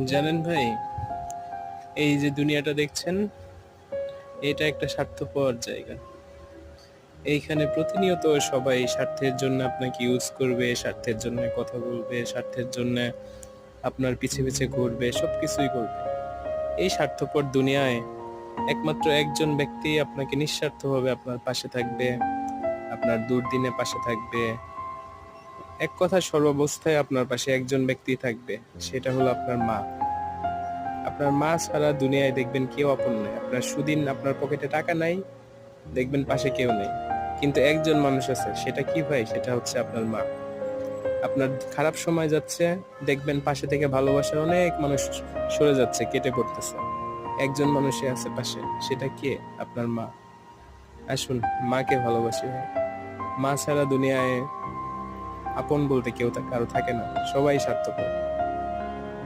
জানেন ভাই, এই যে দুনিয়াটা দেখছেন, এটা একটা স্বার্থপর জায়গা। এইখানে প্রতিনিয়ত সবাই স্বার্থের জন্য আপনাকে ইউজ করবে, স্বার্থের জন্য কথা বলবে, স্বার্থের জন্য আপনার পিছে পিছে ঘুরবে, সবকিছুই করবে। এই স্বার্থপর দুনিয়ায় একমাত্র একজন ব্যক্তি আপনাকে নিঃস্বার্থভাবে আপনার পাশে থাকবে, আপনার দুর্দিনে পাশে থাকবে। এক কথা, সর্বাবস্থায় আপনার পাশে একজন ব্যক্তি থাকবে, সেটা হলো আপনার মা। আপনার মা ছাড়া দুনিয়ায় দেখবেন কেউ আপন নয়। আপনার সুদিন আপনার পকেটে টাকা নাই, দেখবেন পাশে কেউ নেই, কিন্তু একজন মানুষ আছে। সেটা কি ভাই? সেটা হচ্ছে আপনার মা। আপনার খারাপ সময় যাচ্ছে, দেখবেন পাশে থেকে ভালোবাসার অনেক মানুষ সরে যাচ্ছে, কেটে পড়তেছে, একজন মানুষই আছে পাশে। সেটা কে? আপনার মা। আসুন, মাকে ভালোবাসি ভাই। মা ছাড়া দুনিয়ায় আপন বলতে কেউ কারো থাকে না, সবাই স্বার্থপর।